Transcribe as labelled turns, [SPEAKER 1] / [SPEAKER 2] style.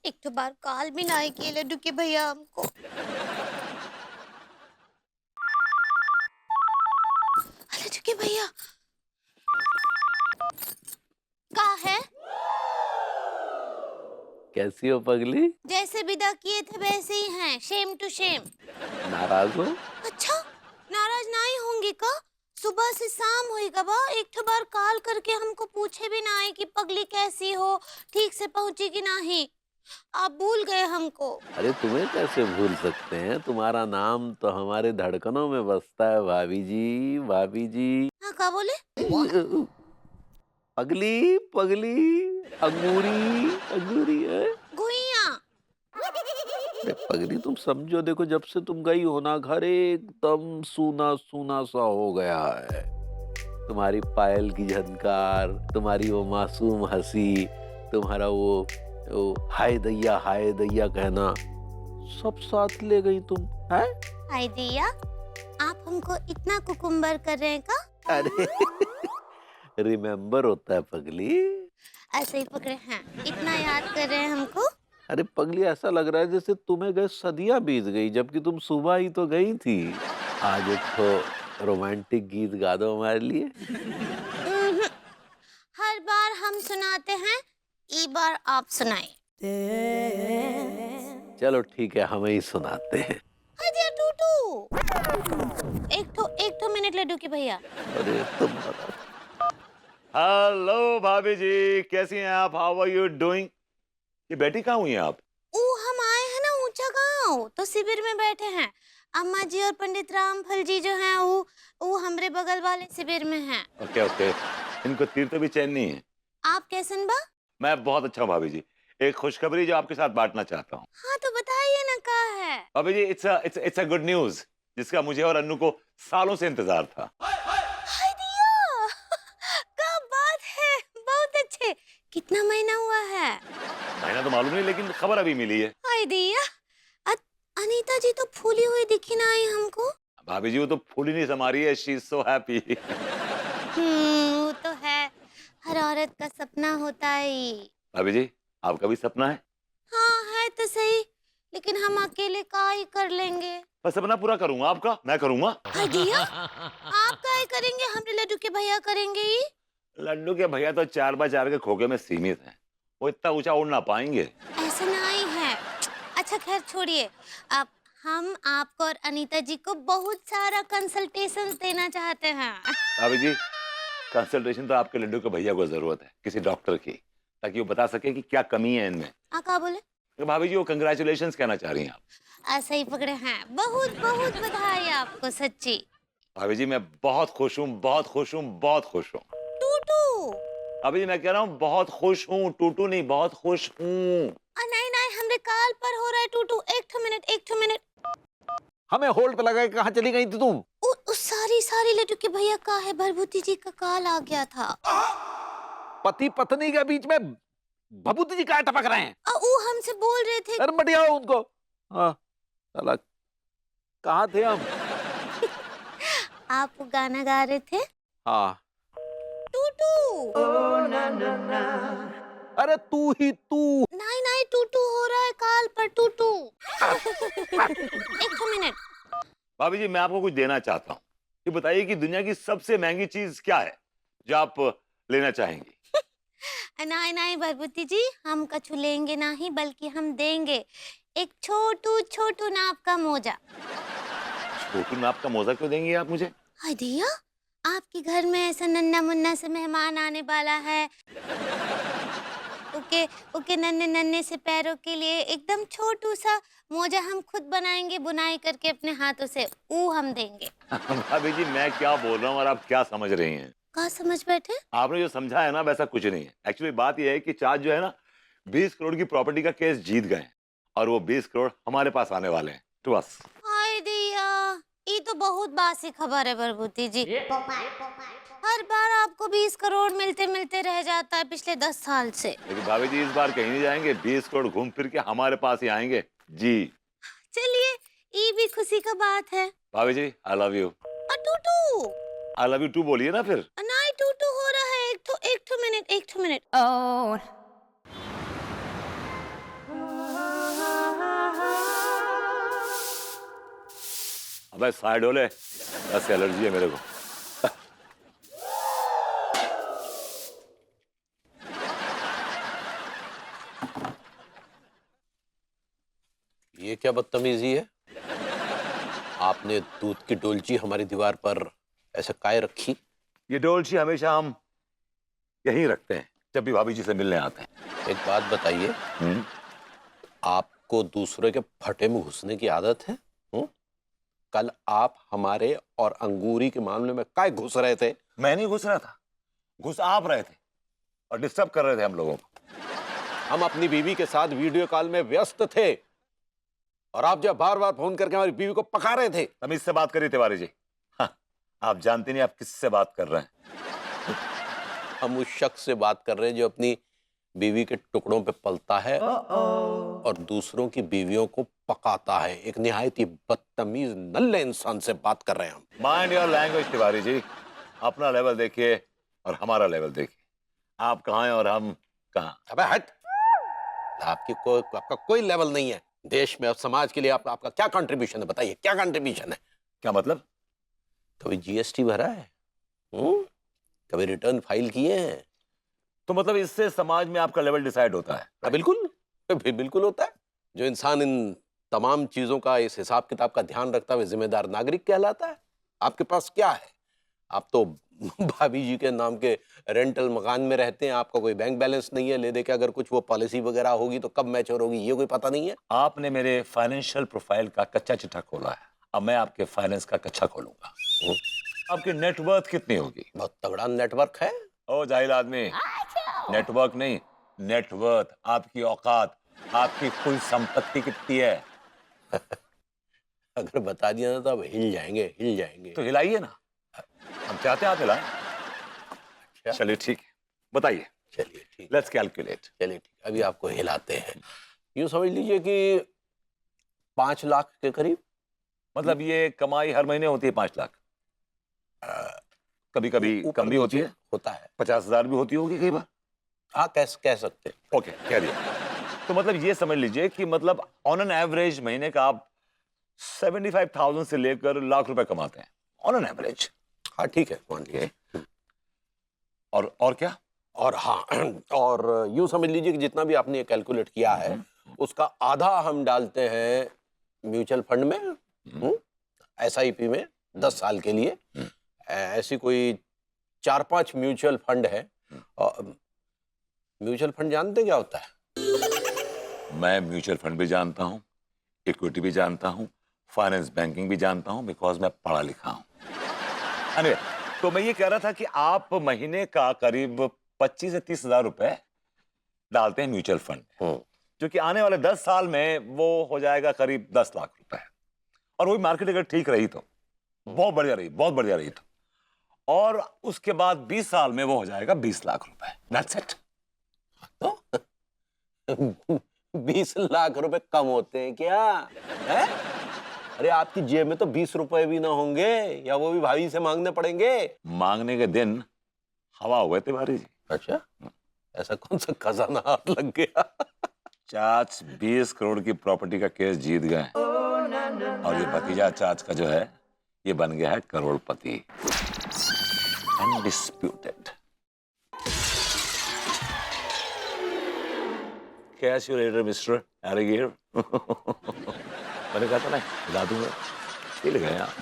[SPEAKER 1] एक तो बार कॉल भी ना किए लड्डू के भैया हमको। लड्डू के भैया का है?
[SPEAKER 2] कैसी हो पगली?
[SPEAKER 1] जैसे विदा किए थे वैसे ही हैं, सेम टू सेम।
[SPEAKER 2] नाराज हो?
[SPEAKER 1] अच्छा, नाराज नहीं होंगी का? सुबह से शाम हुई का बा, एक तो बार कॉल करके हमको पूछे भी ना है कि पगली कैसी हो, ठीक से पहुंची कि नहीं। आप भूल गए हमको।
[SPEAKER 2] अरे तुम्हें कैसे भूल सकते हैं, तुम्हारा नाम तो हमारे धड़कनों में बसता है भाभी जी, भाभी जी।
[SPEAKER 1] हाँ, का बोले?
[SPEAKER 2] पगली पगली, अंगूरी अंगूरी है।
[SPEAKER 1] गुइया।
[SPEAKER 2] अरे पगली तुम समझो, देखो जब से तुम गई हो ना, घर एकदम सूना सूना सा हो गया है। तुम्हारी पायल की झनकार, तुम्हारी वो मासूम हंसी, तुम्हारा वो हाय दैया कहना, सब साथ ले गई तुम है।
[SPEAKER 1] हाय दिया, आप हमको इतना कुकुम्बर कर रहे हैं का?
[SPEAKER 2] अरे रिमेम्बर होता है पगली।
[SPEAKER 1] ऐसे ही पकड़े हैं, इतना याद कर रहे हैं हमको।
[SPEAKER 2] अरे पगली ऐसा लग रहा है जैसे तुम्हें गए सदियां बीत गई, जबकि तुम सुबह ही तो गई थी। आज एक तो रोमांटिक गीत गा दो हमारे लिए।
[SPEAKER 1] उम्हूं, हर बार हम सुनाते हैं, ई बार आप सुनाए।
[SPEAKER 2] चलो ठीक है, हमें ही सुनाते हैं।
[SPEAKER 1] हाय दिया टूटू। एक तो मिनट लड्डू के भैया।
[SPEAKER 2] अरे तुम बताओ।
[SPEAKER 3] हेलो भाभी जी, कैसी हैं आप? How are you doing? ये बेटी कहाँ हुई हैं आप?
[SPEAKER 1] ओ, हम आए हैं ना ऊंचा गांव, तो शिविर में बैठे हैं। अम्मा जी और पंडित रामफल जी जो हैं वो हमरे बगल वाले शिविर में हैं।
[SPEAKER 3] ओके ओके, इनको तीर तो भी चैन नहीं है।
[SPEAKER 1] आप कैसन बा?
[SPEAKER 3] मैं बहुत अच्छा हूँ भाभी जी। एक खुशखबरी जो आपके साथ बांटना चाहता हूँ।
[SPEAKER 1] हाँ, तो बताइए ना का है।
[SPEAKER 3] भाभी जी, इट्स अ गुड न्यूज जिसका मुझे और अन्नू को सालों से इंतजार था।
[SPEAKER 1] हाय दिया, क्या बात है, बहुत अच्छे। कितना महीना हुआ है?
[SPEAKER 3] महीना तो मालूम नहीं, लेकिन खबर अभी मिली है।
[SPEAKER 1] हाय दिया, अनीता जी तो फूली हुई दिखी ना आई हमको।
[SPEAKER 3] भाभी जी, वो तो फूली नहीं समा रही है, शी इज सो हैप्पी।
[SPEAKER 1] वो तो है, हर औरत का सपना होता है ही।
[SPEAKER 3] भाभी जी, आपका भी सपना है?
[SPEAKER 1] हाँ है तो सही, लेकिन हम अकेले का ही कर लेंगे।
[SPEAKER 3] मैं सपना पूरा करूंगा आपका, मैं करूंगा।
[SPEAKER 1] हाय दिया, आप का ही करेंगे, हमरे लड्डू के भैया करेंगे ही।
[SPEAKER 3] लड्डू के भैया तो 4x4 के खोखे में सीमित हैं। वो इतना ऊंचा उड़ ना पाएंगे।
[SPEAKER 1] ऐसा नहीं है। अच्छा खैर छोड़िए, अब हम आपको और अनीता जी को बहुत सारा कंसल्टेशन देना चाहते हैं।
[SPEAKER 3] भाभी जी, कंसल्टेशन तो आपके लड्डू के भैया को जरूरत है, किसी डॉक्टर की, ताकि वो बता सके कि क्या कमी है इनमें।
[SPEAKER 1] का बोले?
[SPEAKER 3] तो भाभी जी, वो कंग्रेचुलेशंस कहना चाह रही हैं आप।
[SPEAKER 1] ऐसा ही पकड़े हैं, बहुत बहुत बधाई आपको सच्ची।
[SPEAKER 3] भाभी जी, मैं बहुत खुश हूँ, बहुत खुश हूँ, बहुत खुश हूँ।
[SPEAKER 1] टूटू।
[SPEAKER 3] भाभी जी, मैं कह रहा हूँ बहुत खुश हूँ, टूटू नहीं, बहुत खुश हूँ।
[SPEAKER 1] नहीं नहीं, हमरे काल पर हो रहा है टूटू। एक ठो मिनट।
[SPEAKER 2] हमें होल्ड पे लगा के कहाँ चली गई थी तुम?
[SPEAKER 1] सारी सारी लड्डू के भैया का है, भरभूति जी का कॉल आ गया था।
[SPEAKER 2] पति पत्नी के बीच में भभूति जी क्या टपक रहे हैं?
[SPEAKER 1] वो हमसे बोल रहे थे।
[SPEAKER 2] अरे बढ़िया हो उनको। हाँ, साला कहाँ थे हम?
[SPEAKER 1] आप गाना गा रहे थे
[SPEAKER 2] हाँ।
[SPEAKER 1] टूटू।
[SPEAKER 2] अरे तू ही तू।
[SPEAKER 1] नहीं नहीं, टूटू हो रहा है काल पर टूटू। एक मिनट।
[SPEAKER 3] भाभी जी, मैं आपको कुछ देना चाहता हूँ। ये बताइए कि दुनिया की सबसे महंगी चीज क्या है जो आप लेना चाहेंगी?
[SPEAKER 1] नहीं नहीं भरभूति जी, हम कछु लेंगे नहीं, बल्कि हम देंगे एक छोटू छोटू नाप का मोजा।
[SPEAKER 3] छोटू नाप का मोजा क्यों देंगी आप मुझे?
[SPEAKER 1] हाय दिया, आपके घर में ऐसा नन्ना मुन्ना से मेहमान आने वाला है। ओके ओके, नन्हे नन्हे से पैरों के लिए एकदम छोटू सा मोजा हम खुद बनाएंगे, बुनाई करके अपने हाथों से, वो हम देंगे।
[SPEAKER 3] भाभी जी, मैं क्या बोल रहा हूँ और आप क्या समझ रही हैं?
[SPEAKER 1] कहाँ समझ बैठे?
[SPEAKER 3] आपने जो समझा है ना, वैसा कुछ नहीं है। एक्चुअली बात यह है कि चार्ज जो है ना, 20 करोड़ की प्रॉपर्टी का केस जीत गए हैं और वो 20 करोड़ हमारे पास आने वाले हैं, टू अस।
[SPEAKER 1] हाय दिया, ये तो बहुत बासी खबर है भरभूति जी। हर बार आपको 20 करोड़ मिलते मिलते रह जाता है पिछले 10 साल से।
[SPEAKER 3] लेकिन भाभी जी, इस बार कहीं नहीं जाएंगे, 20 करोड़ घूम फिर के हमारे पास ही आएंगे जी।
[SPEAKER 1] चलिए, ये भी खुशी का बात है।
[SPEAKER 3] भाभी जी, आई लव यू।
[SPEAKER 1] टूटू।
[SPEAKER 3] आई लव यू टू बोलिए ना फिर।
[SPEAKER 1] नहीं, टूटू हो रहा है, एक ठो मिनट।
[SPEAKER 3] अबे साइड हो ले, बस एलर्जी है मेरे को।
[SPEAKER 2] ये क्या बदतमीजी है? आपने दूध की डोलची हमारी दीवार पर ऐसे काहे रखी?
[SPEAKER 3] ये डोलची हमेशा हम यहीं रखते हैं जब भी भाभी जी से मिलने आते हैं।
[SPEAKER 2] एक बात बताइए, आपको दूसरे के फटे में घुसने की आदत है? कल आप हमारे और अंगूरी के मामले में काहे घुस रहे थे?
[SPEAKER 3] मैं नहीं घुस रहा था, घुस आप रहे थे और डिस्टर्ब कर रहे थे हम लोगों को।
[SPEAKER 2] हम अपनी बीवी के साथ वीडियो कॉल में व्यस्त थे और आप जब बार बार फोन करके हमारी बीवी को पका रहे थे।
[SPEAKER 3] तमीज से बात करिए तिवारी जी। हाँ, आप जानते नहीं आप किससे बात कर रहे हैं।
[SPEAKER 2] हम उस शख्स से बात कर रहे हैं जो अपनी बीवी के टुकड़ों पे पलता है और दूसरों की बीवियों को पकाता है। एक निहायत ही बदतमीज नल्ले इंसान से बात कर रहे हैं हम।
[SPEAKER 3] Mind your language Tiwari ji, अपना लेवल देखिए और हमारा लेवल देखिए। आप कहाँ हैं और हम कहाँ?
[SPEAKER 2] अबे हट! आपका कोई लेवल नहीं है। देश में और समाज के लिए आपका क्या कंट्रीब्यूशन है? बताइए, क्या कंट्रीब्यूशन है?
[SPEAKER 3] क्या मतलब?
[SPEAKER 2] कभी जीएसटी भरा है? कभी रिटर्न फाइल किए हैं?
[SPEAKER 3] तो मतलब इससे समाज में आपका लेवल डिसाइड होता है?
[SPEAKER 2] बिल्कुल, बिल्कुल होता है। जो इंसान इन तमाम चीजों का, इस हिसाब किताब का ध्यान रखता हुआ जिम्मेदार नागरिक कहलाता है। आपके पास क्या है? आप तो भाभी जी के नाम के रेंटल मकान में रहते हैं। आपका कोई बैंक बैलेंस नहीं है ले दे के, अगर कुछ वो पॉलिसी वगैरह होगी तो कब मैच्योर होगी ये कोई पता नहीं है।
[SPEAKER 3] आपने मेरे फाइनेंशियल प्रोफाइल का कच्चा चिट्ठा खोला है, अब मैं आपके फाइनेंस का कच्चा खोलूंगा। आपकी नेटवर्थ कितनी होगी?
[SPEAKER 2] बहुत तगड़ा नेटवर्क है।
[SPEAKER 3] ओ जाहिल आदमी, नेटवर्क नहीं, नेटवर्थ। आपकी औकात, आपकी कुल संपत्ति कितनी है?
[SPEAKER 2] अगर बता दिया ना तो अब हिल जाएंगे।
[SPEAKER 3] तो हिलाइए ना, हम चाहते हैं आप हिलाएं। चलिए ठीक है, बताइए।
[SPEAKER 2] चलिए ठीक,
[SPEAKER 3] लेट्स कैलकुलेट।
[SPEAKER 2] चलिए ठीक, अभी आपको हिलाते हैं। यूं समझ लीजिए कि 5 लाख के करीब।
[SPEAKER 3] मतलब ये कमाई हर महीने होती है 5 लाख? कभी कभी कम भी होती है,
[SPEAKER 2] होता है।
[SPEAKER 3] 50,000 भी होती होगी कई बार।
[SPEAKER 2] हाँ, कह सकते हैं।
[SPEAKER 3] ओके, कह दिया। तो मतलब ये समझ लीजिए कि मतलब ऑन एन एवरेज महीने का आप 75,000 से लेकर लाख रुपए कमाते हैं ऑन एन एवरेज।
[SPEAKER 2] हाँ ठीक है, मान लीजिए।
[SPEAKER 3] और क्या?
[SPEAKER 2] और हाँ, और यूं समझ लीजिए कि जितना भी आपने कैलकुलेट किया है उसका आधा हम डालते हैं म्यूचुअल फंड में, एसआईपी में 10 साल के लिए। ऐसी कोई 4-5 म्यूचुअल फंड है। म्यूचुअल फंड जानते क्या होता है?
[SPEAKER 3] मैं म्यूचुअल फंड भी जानता हूँ, इक्विटी भी जानता हूँ, फाइनेंस बैंकिंग भी जानता हूँ, बिकॉज मैं पढ़ा लिखा हूँ। anyway, तो मैं ये कह रहा था कि आप महीने का करीब 25 से 30,000 रुपए डालते हैं म्यूचुअल फंड, जो कि आने वाले 10 साल में वो हो जाएगा करीब 10 लाख रुपए। और वही मार्केट अगर ठीक रही तो बहुत बढ़िया रही तो, और उसके बाद 20 साल में वो हो जाएगा 20 लाख रुपए। That's it.
[SPEAKER 2] तो 20 लाख रुपए कम होते हैं क्या? है? अरे आपकी जेब में तो 20 रुपए भी ना होंगे, या वो भी भाभी से मांगने पड़ेंगे।
[SPEAKER 3] मांगने के दिन हवा हुए तिवारी जी।
[SPEAKER 2] अच्छा, ऐसा कौन सा खजाना हाथ लग गया?
[SPEAKER 3] चाच 20 करोड़ की प्रॉपर्टी का केस जीत गए और ये भतीजा चाच का जो है ये बन गया है करोड़पति, undisputed. Cash raider mister alligator. मैंने कहा था ना हिला दूंगा, हिल गए आप।